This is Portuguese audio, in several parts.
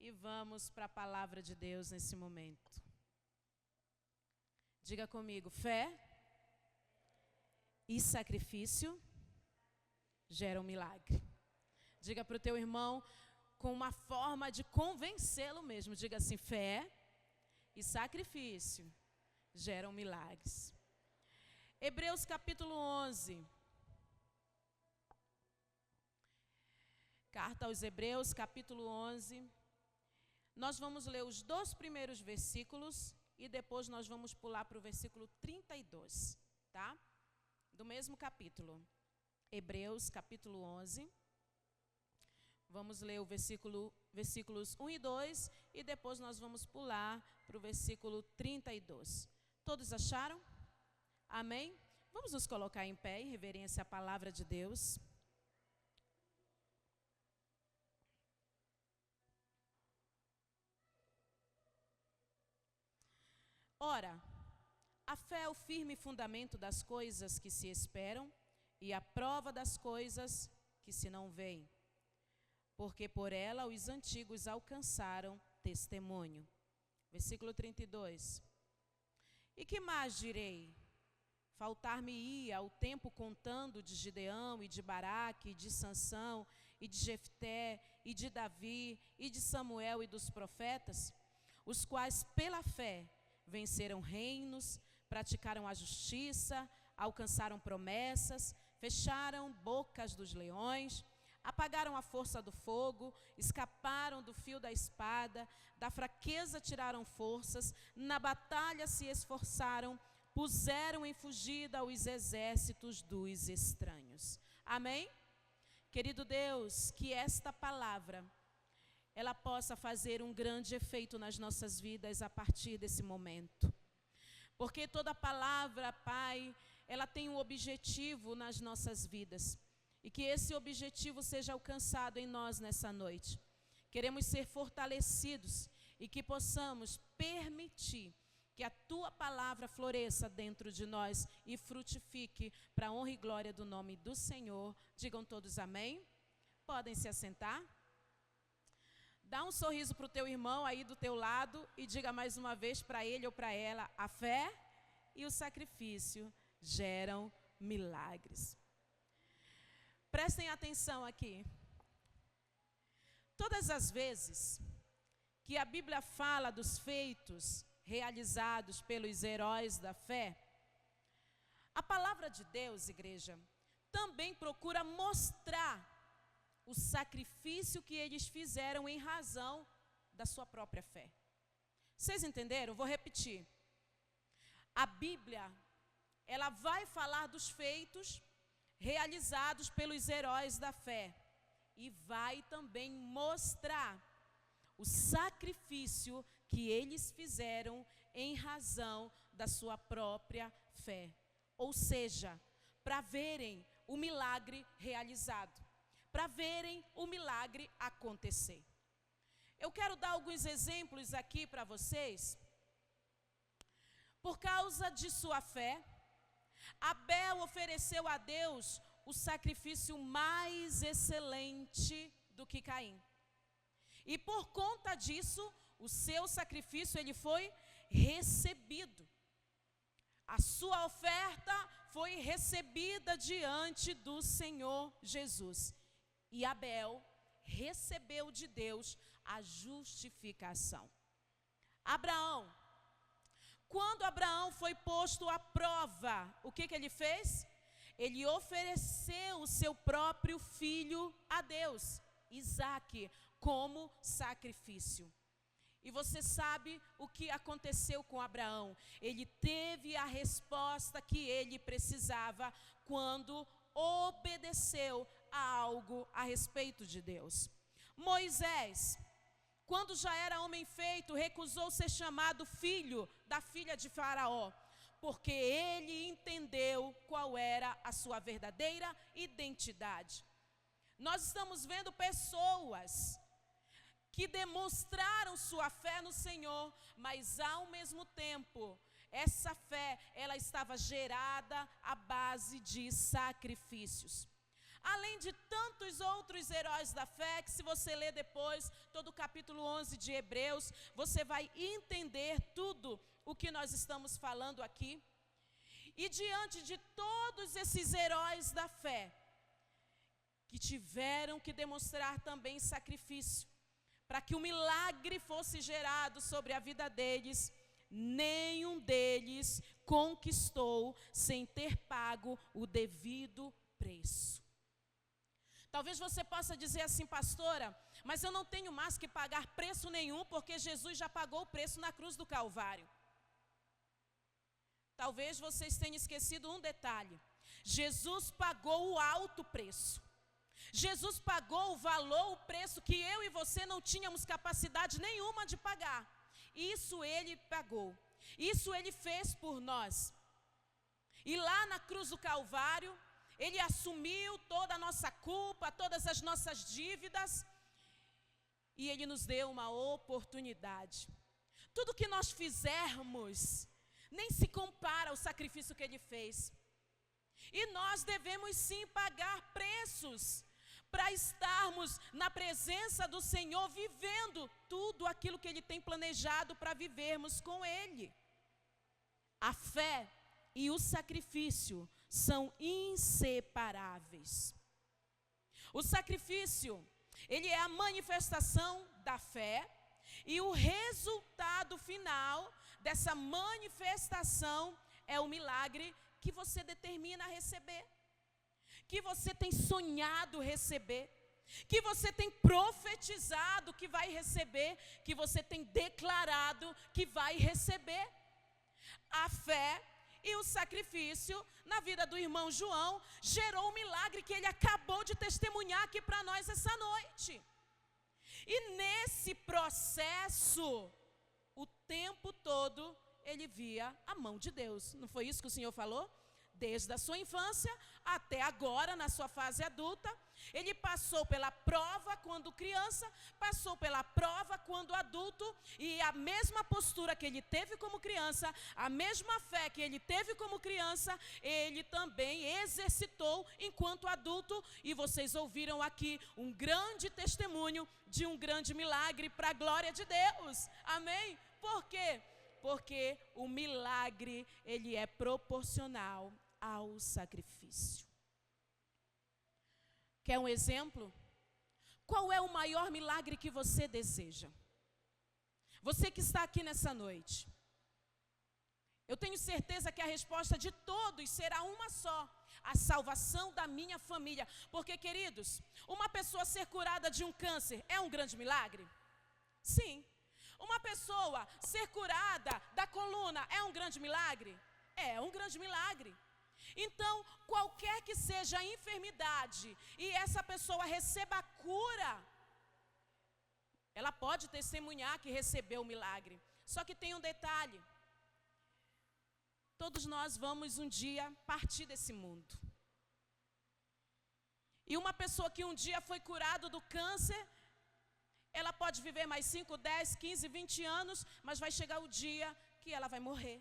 E vamos para a palavra de Deus nesse momento. Diga comigo, fé e sacrifício geram milagre. Diga para o teu irmão com uma forma de convencê-lo mesmo. Diga assim, fé e sacrifício geram milagres. Hebreus capítulo 11. Carta aos Hebreus capítulo 11. Nós vamos ler os 2 primeiros versículos e depois nós vamos pular para o versículo 32, tá? Do mesmo capítulo. Hebreus capítulo 11. Vamos ler o versículos 1 e 2 e depois nós vamos pular para o versículo 32. Todos acharam? Amém? Vamos nos colocar em pé em reverência à palavra de Deus. Ora, a fé é o firme fundamento das coisas que se esperam e a prova das coisas que se não veem. Porque por ela os antigos alcançaram testemunho. Versículo 32. E que mais direi? Faltar-me-ia o tempo contando de Gideão e de Baraque, e de Sansão, e de Jefté, e de Davi, e de Samuel e dos profetas, os quais pela fé venceram reinos, praticaram a justiça, alcançaram promessas, fecharam bocas dos leões, apagaram a força do fogo, escaparam do fio da espada, da fraqueza tiraram forças, na batalha se esforçaram, puseram em fugida os exércitos dos estranhos. Amém? Querido Deus, que esta palavra ela possa fazer um grande efeito nas nossas vidas a partir desse momento. Porque toda palavra, Pai, ela tem um objetivo nas nossas vidas. E que esse objetivo seja alcançado em nós nessa noite. Queremos ser fortalecidos e que possamos permitir que a Tua palavra floresça dentro de nós e frutifique para a honra e glória do nome do Senhor. Digam todos amém. Podem se assentar. Dá um sorriso para o teu irmão aí do teu lado e diga mais uma vez para ele ou para ela, a fé e o sacrifício geram milagres. Prestem atenção aqui. Todas as vezes que a Bíblia fala dos feitos realizados pelos heróis da fé, a palavra de Deus, igreja, também procura mostrar o sacrifício que eles fizeram em razão da sua própria fé. Vocês entenderam? Vou repetir. A Bíblia, ela vai falar dos feitos realizados pelos heróis da fé e vai também mostrar o sacrifício que eles fizeram em razão da sua própria fé. Ou seja, para verem o milagre realizado, para verem o milagre acontecer. Eu quero dar alguns exemplos aqui para vocês. Por causa de sua fé, Abel ofereceu a Deus o sacrifício mais excelente do que Caim. E por conta disso, o seu sacrifício ele foi recebido. A sua oferta foi recebida diante do Senhor Jesus. E Abel recebeu de Deus a justificação. Abraão, quando Abraão foi posto à prova, o que ele fez? Ele ofereceu o seu próprio filho a Deus, Isaque, como sacrifício. E você sabe o que aconteceu com Abraão? Ele teve a resposta que ele precisava quando obedeceu a algo a respeito de Deus. Moisés, quando já era homem feito, recusou ser chamado filho da filha de Faraó, porque ele entendeu qual era a sua verdadeira identidade. Nós estamos vendo pessoas que demonstraram sua fé no Senhor, mas ao mesmo tempo, essa fé, ela estava gerada à base de sacrifícios. Além de tantos outros heróis da fé, que se você ler depois, todo o capítulo capítulo 11 de Hebreus, você vai entender tudo o que nós estamos falando aqui. E diante de todos esses heróis da fé, que tiveram que demonstrar também sacrifício, para que o milagre fosse gerado sobre a vida deles, nenhum deles conquistou sem ter pago o devido preço. Talvez você possa dizer assim: pastora, mas eu não tenho mais que pagar preço nenhum, porque Jesus já pagou o preço na cruz do Calvário. Talvez vocês tenham esquecido um detalhe: Jesus pagou o alto preço. Jesus pagou o valor, o preço que eu e você não tínhamos capacidade nenhuma de pagar. Isso Ele pagou. Isso Ele fez por nós. E lá na cruz do Calvário, Ele assumiu toda a nossa culpa, todas as nossas dívidas. E Ele nos deu uma oportunidade. Tudo que nós fizermos nem se compara ao sacrifício que Ele fez. E nós devemos sim pagar preços para estarmos na presença do Senhor, vivendo tudo aquilo que Ele tem planejado para vivermos com Ele. A fé e o sacrifício são inseparáveis. O sacrifício, ele é a manifestação da fé, e o resultado final dessa manifestação é o milagre que você determina receber, que você tem sonhado receber, que você tem profetizado que vai receber, que você tem declarado que vai receber. A fé e o sacrifício na vida do irmão João gerou um milagre que ele acabou de testemunhar aqui para nós essa noite. E nesse processo, o tempo todo, ele via a mão de Deus. Não foi isso que o Senhor falou? Desde a sua infância até agora, na sua fase adulta, ele passou pela prova quando criança, passou pela prova quando adulto, e a mesma postura que ele teve como criança, a mesma fé que ele teve como criança, ele também exercitou enquanto adulto. E vocês ouviram aqui um grande testemunho de um grande milagre para a glória de Deus. Amém? Por quê? Porque o milagre, ele é proporcional ao sacrifício. Quer um exemplo? Qual é o maior milagre que você deseja? Você que está aqui nessa noite. Eu tenho certeza que a resposta de todos será uma só: a salvação da minha família. Porque, queridos, uma pessoa ser curada de um câncer é um grande milagre? Sim. Uma pessoa ser curada da coluna é um grande milagre? É um grande milagre. Então, qualquer que seja a enfermidade e essa pessoa receba a cura, ela pode testemunhar que recebeu o milagre. Só que tem um detalhe: todos nós vamos um dia partir desse mundo. E uma pessoa que um dia foi curada do câncer, ela pode viver mais 5, 10, 15, 20 anos, mas vai chegar o dia que ela vai morrer.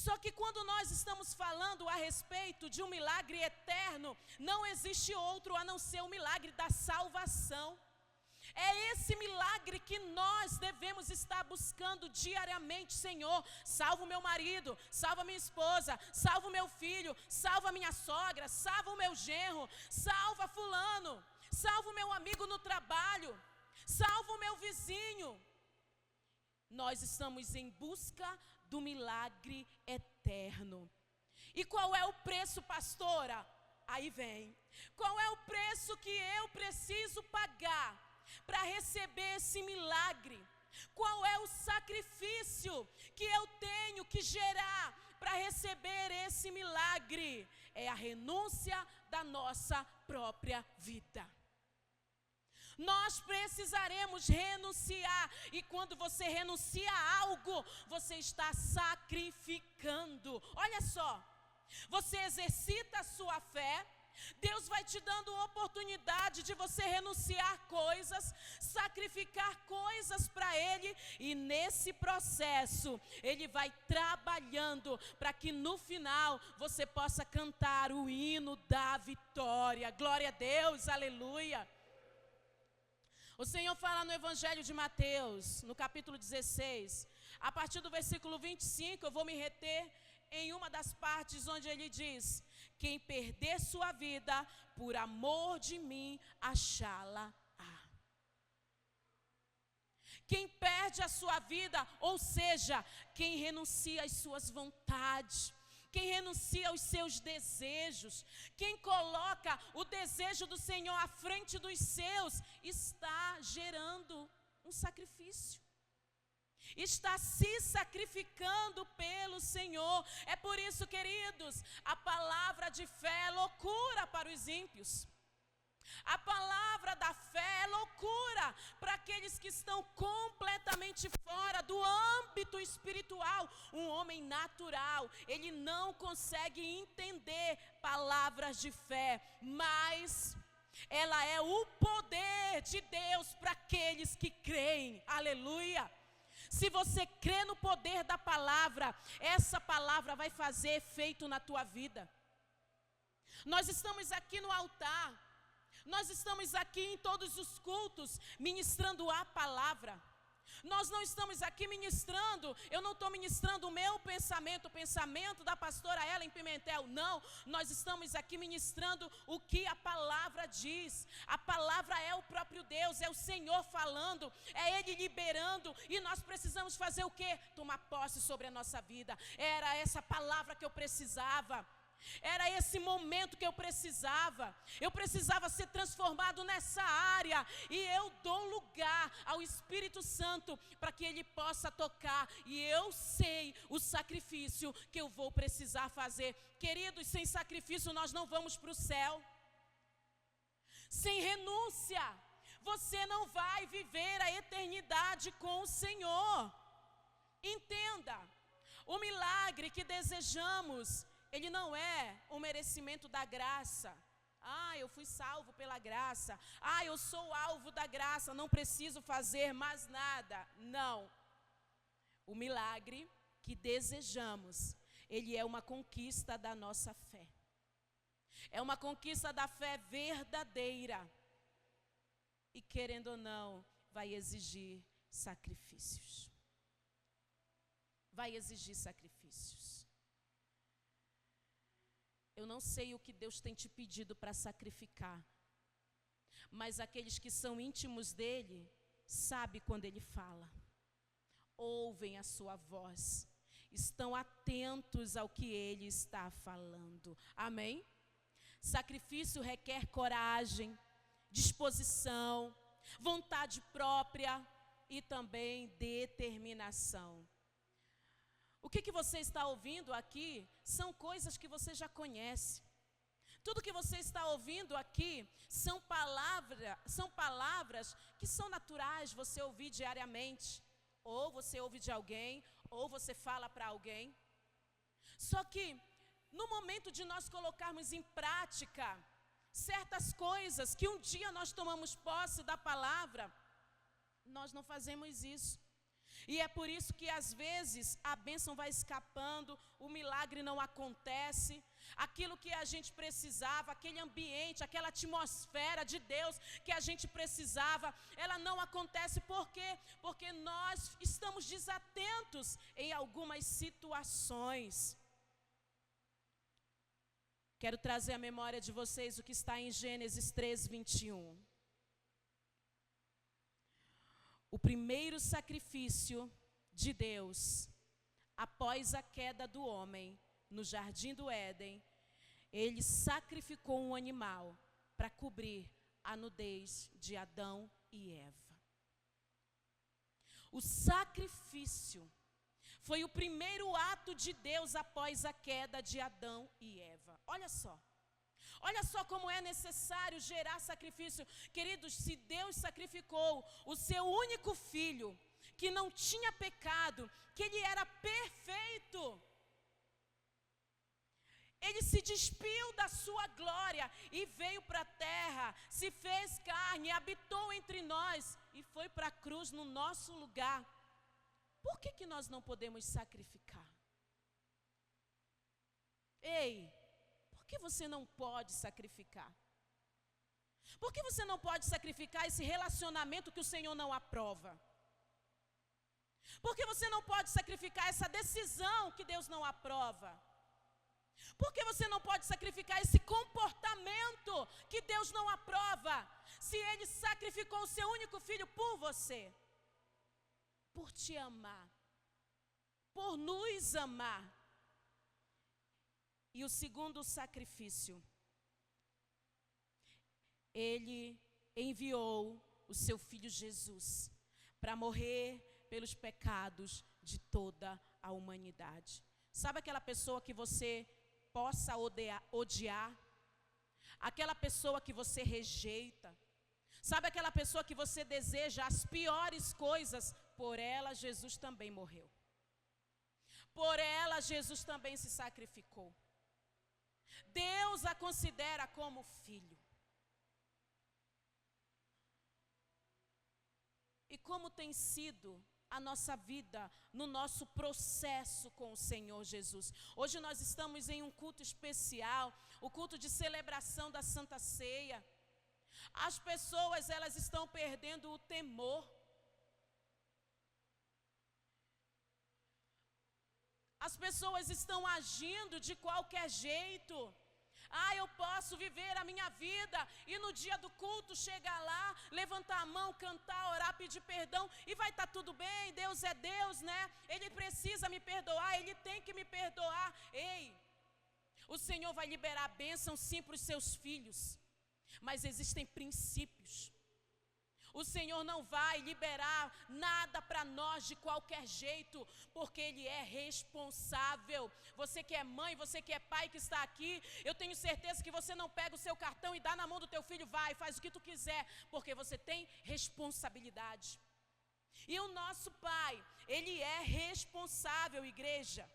Só que quando nós estamos falando a respeito de um milagre eterno, não existe outro a não ser o milagre da salvação. É esse milagre que nós devemos estar buscando diariamente. Senhor, salva o meu marido, salva a minha esposa, salva o meu filho, salva a minha sogra, salva o meu genro, salva fulano, salva o meu amigo no trabalho, salva o meu vizinho. Nós estamos em busca do milagre eterno. E qual é o preço, pastora? Aí vem. Qual é o preço que eu preciso pagar para receber esse milagre? Qual é o sacrifício que eu tenho que gerar para receber esse milagre? É a renúncia da nossa própria vida. Nós precisaremos renunciar. E quando você renuncia a algo, você está sacrificando. Olha só, você exercita a sua fé, Deus vai te dando oportunidade de você renunciar coisas, sacrificar coisas para Ele, e nesse processo Ele vai trabalhando para que no final você possa cantar o hino da vitória. Glória a Deus, aleluia. O Senhor fala no Evangelho de Mateus, no capítulo 16, a partir do versículo 25, eu vou me reter em uma das partes onde ele diz: quem perder sua vida por amor de mim, achá-la-á. Quem perde a sua vida, ou seja, quem renuncia às suas vontades, quem renuncia aos seus desejos, quem coloca o desejo do Senhor à frente dos seus, está gerando um sacrifício. Está se sacrificando pelo Senhor. É por isso, queridos, a palavra de fé é loucura para os ímpios. A palavra da fé é loucura para aqueles que estão completamente fora do âmbito espiritual. Um homem natural, ele não consegue entender palavras de fé, mas ela é o poder de Deus para aqueles que creem. Aleluia! Se você crê no poder da palavra, essa palavra vai fazer efeito na tua vida. Nós estamos aqui no altar, nós estamos aqui em todos os cultos ministrando a palavra. Nós não estamos aqui ministrando, eu não estou ministrando o meu pensamento, o pensamento da pastora Ellen Pimentel, não. Nós estamos aqui ministrando o que a palavra diz. A palavra é o próprio Deus, é o Senhor falando, é Ele liberando. E nós precisamos fazer o quê? Tomar posse sobre a nossa vida. Era essa palavra que eu precisava. Era esse momento que eu precisava ser transformado nessa área, e eu dou lugar ao Espírito Santo para que Ele possa tocar, e eu sei o sacrifício que eu vou precisar fazer. Queridos, sem sacrifício nós não vamos para o céu. Sem renúncia, você não vai viver a eternidade com o Senhor. Entenda, o milagre que desejamos, ele não é um merecimento da graça. Eu fui salvo pela graça. Eu sou alvo da graça, não preciso fazer mais nada. Não. O milagre que desejamos, ele é uma conquista da nossa fé. É uma conquista da fé verdadeira. E querendo ou não, vai exigir sacrifícios. Vai exigir sacrifícios. Eu não sei o que Deus tem te pedido para sacrificar, mas aqueles que são íntimos dEle, sabem quando Ele fala, ouvem a sua voz, estão atentos ao que Ele está falando. Amém? Sacrifício requer coragem, disposição, vontade própria e também determinação. O que você está ouvindo aqui são coisas que você já conhece. Tudo que você está ouvindo aqui são palavras que são naturais você ouvir diariamente. Ou você ouve de alguém, ou você fala para alguém. Só que no momento de nós colocarmos em prática certas coisas que um dia nós tomamos posse da palavra, nós não fazemos isso. E é por isso que às vezes a bênção vai escapando, o milagre não acontece, aquilo que a gente precisava, aquele ambiente, aquela atmosfera de Deus que a gente precisava, ela não acontece. Por quê? Porque nós estamos desatentos em algumas situações. Quero trazer à memória de vocês o que está em Gênesis 3:21. O primeiro sacrifício de Deus, após a queda do homem no jardim do Éden, Ele sacrificou um animal para cobrir a nudez de Adão e Eva. O sacrifício foi o primeiro ato de Deus após a queda de Adão e Eva. Olha só como é necessário gerar sacrifício. Queridos, se Deus sacrificou o seu único filho, que não tinha pecado, que ele era perfeito, ele se despiu da sua glória e veio para a terra, se fez carne, habitou entre nós e foi para a cruz no nosso lugar. Por que nós não podemos sacrificar? Ei, por que você não pode sacrificar? Por que você não pode sacrificar esse relacionamento que o Senhor não aprova? Por que você não pode sacrificar essa decisão que Deus não aprova? Por que você não pode sacrificar esse comportamento que Deus não aprova? Se Ele sacrificou o seu único filho por você, por te amar, por nos amar. E o segundo sacrifício, Ele enviou o seu filho Jesus para morrer pelos pecados de toda a humanidade. Sabe aquela pessoa que você possa odiar? Aquela pessoa que você rejeita? Sabe aquela pessoa que você deseja as piores coisas? Por ela, Jesus também morreu. Por ela, Jesus também se sacrificou. Deus a considera como filho. E como tem sido a nossa vida no nosso processo com o Senhor Jesus? Hoje nós estamos em um culto especial, o culto de celebração da Santa Ceia. As pessoas, elas estão perdendo o temor. As pessoas estão agindo de qualquer jeito. Eu posso viver a minha vida e no dia do culto chegar lá, levantar a mão, cantar, orar, pedir perdão e vai estar tudo bem, Deus é Deus, né? Ele precisa me perdoar, Ele tem que me perdoar. Ei, o Senhor vai liberar a bênção sim para os seus filhos, mas existem princípios. O Senhor não vai liberar nada para nós de qualquer jeito, porque Ele é responsável. Você que é mãe, você que é pai que está aqui, eu tenho certeza que você não pega o seu cartão e dá na mão do teu filho, vai, faz o que tu quiser, porque você tem responsabilidade. E o nosso Pai, Ele é responsável, igreja.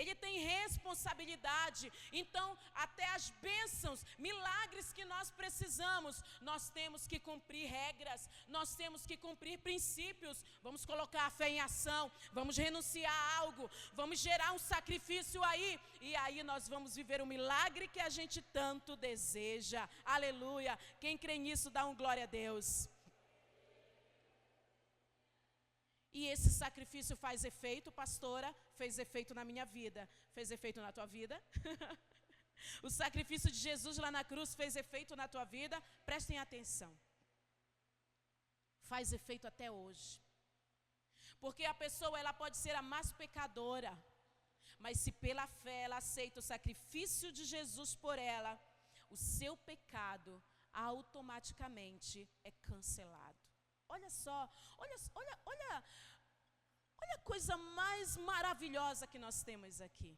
Ele tem responsabilidade. Então, até as bênçãos, milagres que nós precisamos, nós temos que cumprir regras, nós temos que cumprir princípios. Vamos colocar a fé em ação, vamos renunciar a algo, vamos gerar um sacrifício aí, e aí nós vamos viver o milagre que a gente tanto deseja. Aleluia. Quem crê nisso, dá um glória a Deus. E esse sacrifício faz efeito, pastora? Fez efeito na minha vida. Fez efeito na tua vida? O sacrifício de Jesus lá na cruz fez efeito na tua vida? Prestem atenção. Faz efeito até hoje. Porque a pessoa, ela pode ser a mais pecadora, mas se pela fé ela aceita o sacrifício de Jesus por ela, o seu pecado automaticamente é cancelado. Olha só, olha a coisa mais maravilhosa que nós temos aqui.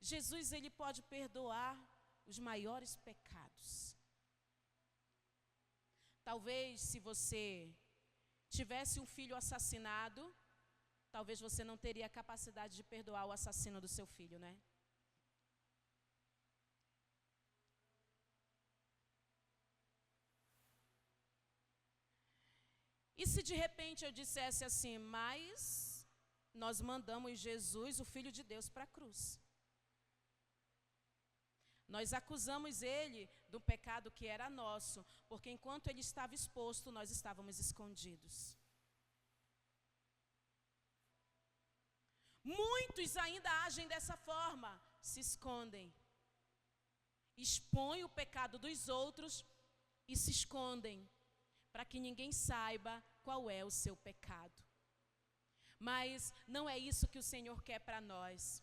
Jesus, Ele pode perdoar os maiores pecados. Talvez se você tivesse um filho assassinado, talvez você não teria a capacidade de perdoar o assassino do seu filho, né? E se de repente eu dissesse assim, mas nós mandamos Jesus, o Filho de Deus, para a cruz. Nós acusamos Ele do pecado que era nosso, porque enquanto Ele estava exposto, nós estávamos escondidos. Muitos ainda agem dessa forma, se escondem. Expõem o pecado dos outros e se escondem, para que ninguém saiba qual é o seu pecado. Mas não é isso que o Senhor quer para nós.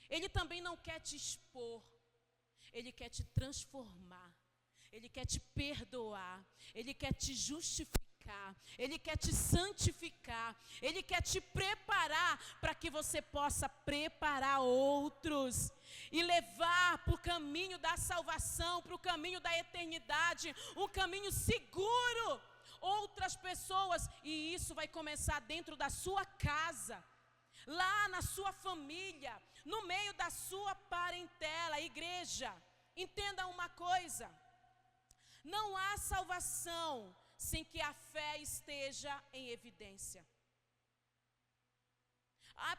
Ele também não quer te expor. Ele quer te transformar. Ele quer te perdoar. Ele quer te justificar. Ele quer te santificar. Ele quer te preparar para que você possa preparar outros e levar para o caminho da salvação, para o caminho da eternidade, um caminho seguro, outras pessoas. E isso vai começar dentro da sua casa, lá na sua família, no meio da sua parentela. Igreja, entenda uma coisa: não há salvação sem que a fé esteja em evidência.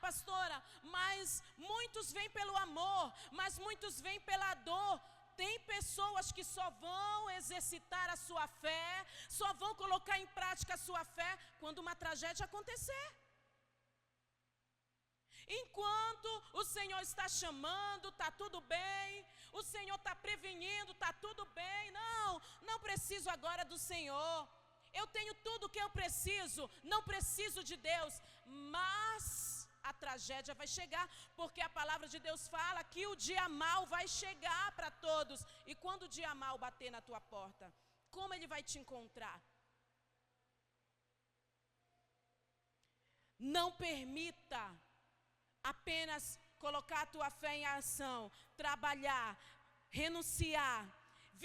Pastora, mas muitos vêm pelo amor, mas muitos vêm pela dor. Tem pessoas que só vão exercitar a sua fé, só vão colocar em prática a sua fé quando uma tragédia acontecer. Enquanto o Senhor está chamando, está tudo bem. O Senhor está prevenindo, está tudo bem. Não preciso agora do Senhor. Eu tenho tudo o que eu preciso, não preciso de Deus. Mas a tragédia vai chegar, porque a palavra de Deus fala que o dia mau vai chegar para todos. E quando o dia mau bater na tua porta, como ele vai te encontrar? Não permita apenas colocar a tua fé em ação, trabalhar, renunciar,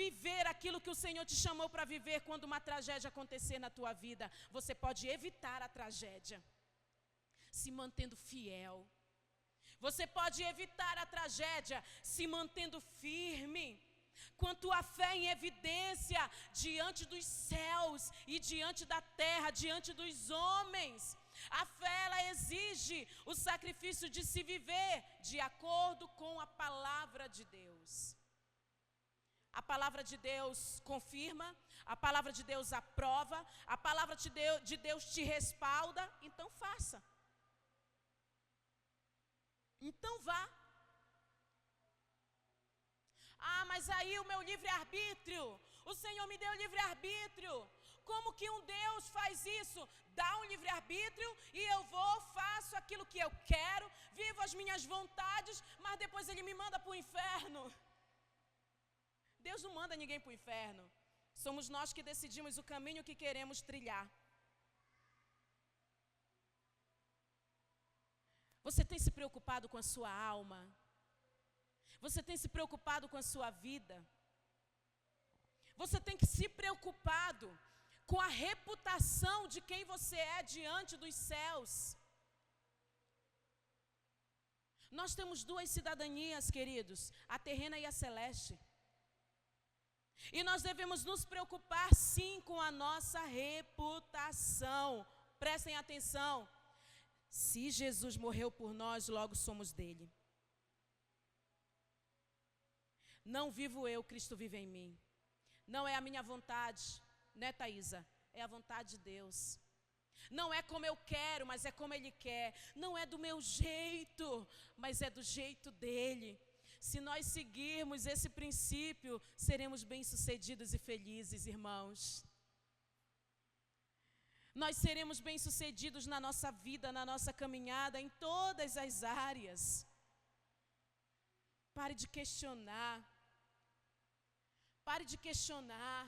viver aquilo que o Senhor te chamou para viver. Quando uma tragédia acontecer na tua vida, você pode evitar a tragédia se mantendo fiel. Você pode evitar a tragédia se mantendo firme, com a tua fé em evidência diante dos céus e diante da terra, diante dos homens. A fé, ela exige o sacrifício de se viver de acordo com a palavra de Deus. A palavra de Deus confirma, a palavra de Deus aprova, a palavra de Deus te respalda, então faça. Então vá. Mas aí o meu livre-arbítrio, o Senhor me deu livre-arbítrio. Como que um Deus faz isso? Dá um livre-arbítrio e eu vou, faço aquilo que eu quero, vivo as minhas vontades, mas depois Ele me manda para o inferno. Deus não manda ninguém para o inferno. Somos nós que decidimos o caminho que queremos trilhar. Você tem se preocupado com a sua alma? Você tem se preocupado com a sua vida? Você tem que se preocupado com a reputação de quem você é diante dos céus. Nós temos duas cidadanias, queridos, a terrena e a celeste. E nós devemos nos preocupar sim com a nossa reputação. Prestem atenção. Se Jesus morreu por nós, logo somos dele. Não vivo eu, Cristo vive em mim. Não é a minha vontade, né, Thaisa? É a vontade de Deus. Não é como eu quero, mas é como Ele quer. Não é do meu jeito, mas é do jeito dEle. Se nós seguirmos esse princípio, seremos bem-sucedidos e felizes, irmãos. Nós seremos bem-sucedidos na nossa vida, na nossa caminhada, em todas as áreas. Pare de questionar. Pare de questionar.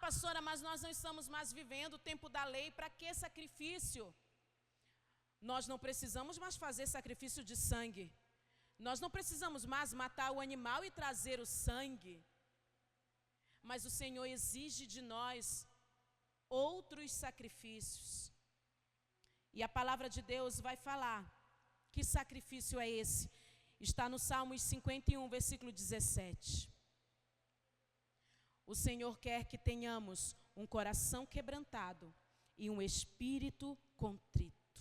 Pastora, mas nós não estamos mais vivendo o tempo da lei. Para que sacrifício? Nós não precisamos mais fazer sacrifício de sangue. Nós não precisamos mais matar o animal e trazer o sangue. Mas o Senhor exige de nós outros sacrifícios. E a palavra de Deus vai falar que sacrifício é esse. Está no Salmos 51, versículo 17. O Senhor quer que tenhamos um coração quebrantado e um espírito contrito.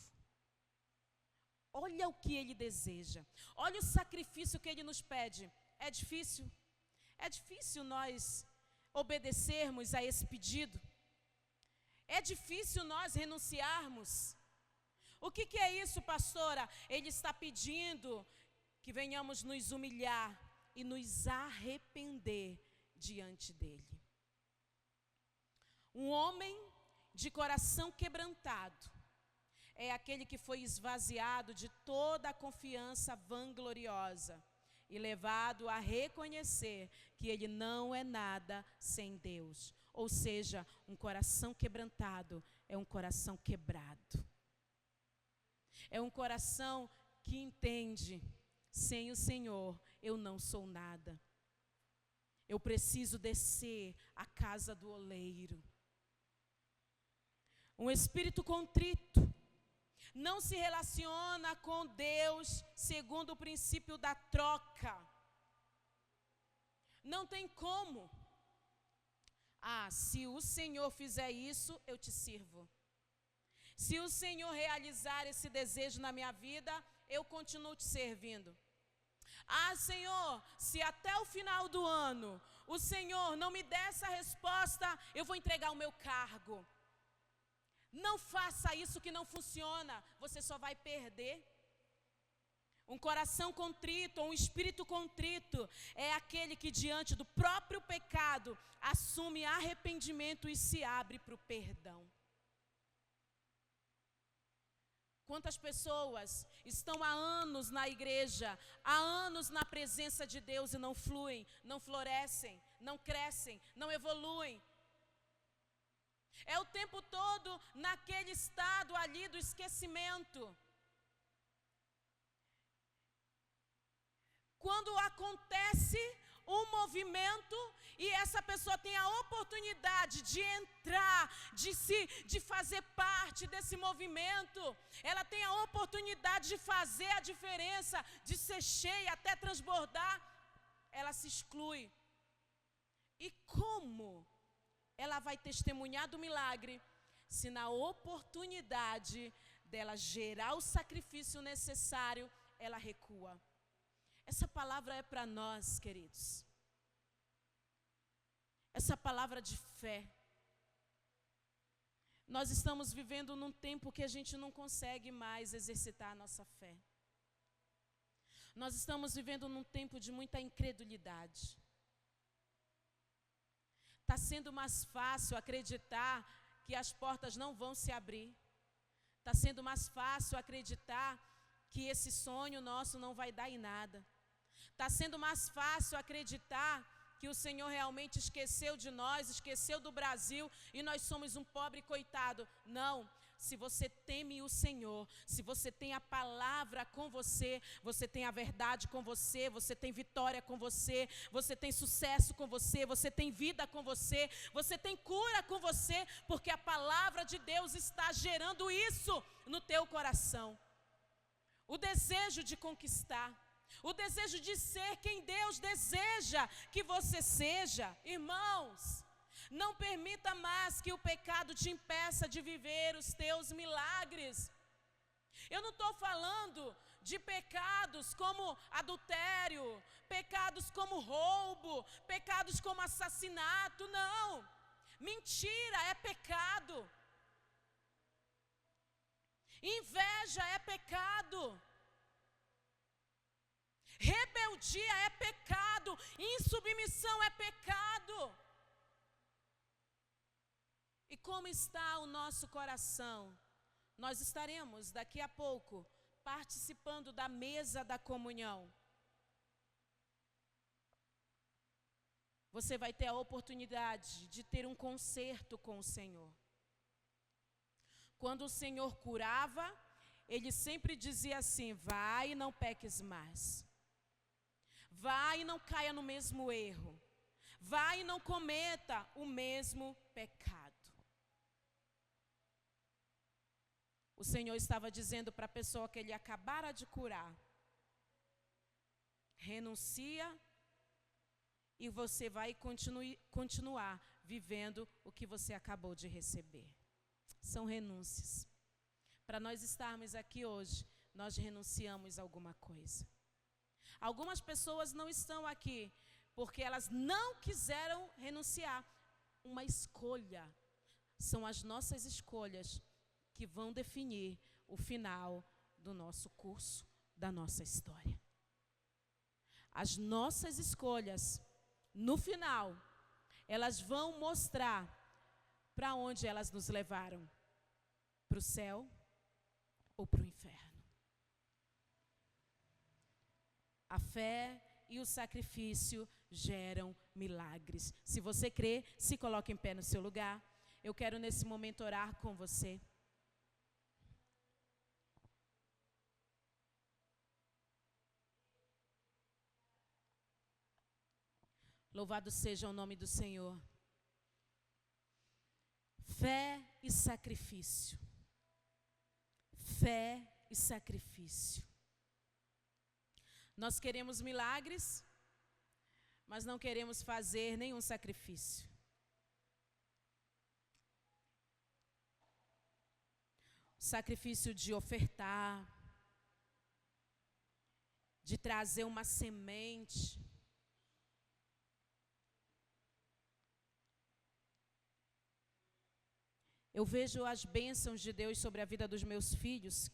Olha o que Ele deseja. Olha o sacrifício que Ele nos pede. É difícil? É difícil nós obedecermos a esse pedido? É difícil nós renunciarmos? O que é isso, pastora? Ele está pedindo que venhamos nos humilhar e nos arrepender diante dEle. Um homem de coração quebrantado é aquele que foi esvaziado de toda a confiança vangloriosa e levado a reconhecer que ele não é nada sem Deus. Ou seja, um coração quebrantado é um coração quebrado. É um coração que entende, sem o Senhor eu não sou nada. Eu preciso descer à casa do oleiro. Um espírito contrito não se relaciona com Deus segundo o princípio da troca. Não tem como. Se o Senhor fizer isso, eu te sirvo. Se o Senhor realizar esse desejo na minha vida, eu continuo te servindo. Ah, Senhor, se até o final do ano o Senhor não me der essa resposta, eu vou entregar o meu cargo. Não faça isso que não funciona, você só vai perder. Um coração contrito, ou um espírito contrito, é aquele que diante do próprio pecado, assume arrependimento e se abre para o perdão. Quantas pessoas estão há anos na igreja, há anos na presença de Deus e não fluem, não florescem, não crescem, não evoluem. É o tempo todo naquele estado ali do esquecimento. Quando acontece um movimento e essa pessoa tem a oportunidade de entrar, de fazer parte desse movimento, ela tem a oportunidade de fazer a diferença, de ser cheia até transbordar, ela se exclui. E como ela vai testemunhar do milagre se na oportunidade dela gerar o sacrifício necessário, ela recua? Essa palavra é para nós, queridos. Essa palavra de fé. Nós estamos vivendo num tempo que a gente não consegue mais exercitar a nossa fé. Nós estamos vivendo num tempo de muita incredulidade. Está sendo mais fácil acreditar que as portas não vão se abrir. Está sendo mais fácil acreditar que esse sonho nosso não vai dar em nada. Está sendo mais fácil acreditar que o Senhor realmente esqueceu de nós, esqueceu do Brasil e nós somos um pobre coitado. Não, se você teme o Senhor, se você tem a palavra com você, você tem a verdade com você, você tem vitória com você, você tem sucesso com você, você tem vida com você, você tem cura com você, porque a palavra de Deus está gerando isso no teu coração. O desejo de conquistar, o desejo de ser quem Deus deseja que você seja. Irmãos, não permita mais que o pecado te impeça de viver os teus milagres. Eu não estou falando de pecados como adultério, pecados como roubo, pecados como assassinato, não. Mentira é pecado. Inveja é pecado. Rebeldia é pecado, insubmissão é pecado. E como está o nosso coração? Nós estaremos daqui a pouco participando da mesa da comunhão. Você vai ter a oportunidade de ter um concerto com o Senhor. Quando o Senhor curava, Ele sempre dizia assim: vai e não peques mais. Vai e não caia no mesmo erro. Vai e não cometa o mesmo pecado. O Senhor estava dizendo para a pessoa que Ele acabara de curar: renuncia e você vai continuar vivendo o que você acabou de receber. São renúncias. Para nós estarmos aqui hoje, nós renunciamos a alguma coisa. Algumas pessoas não estão aqui porque elas não quiseram renunciar. Uma escolha. São as nossas escolhas que vão definir o final do nosso curso, da nossa história. As nossas escolhas, no final, elas vão mostrar para onde elas nos levaram. Para o céu ou para o inferno. A fé e o sacrifício geram milagres. Se você crê, se coloque em pé no seu lugar. Eu quero nesse momento orar com você. Louvado seja o nome do Senhor. Fé e sacrifício. Fé e sacrifício. Nós queremos milagres, mas não queremos fazer nenhum sacrifício. O sacrifício de ofertar, de trazer uma semente. Eu vejo as bênçãos de Deus sobre a vida dos meus filhos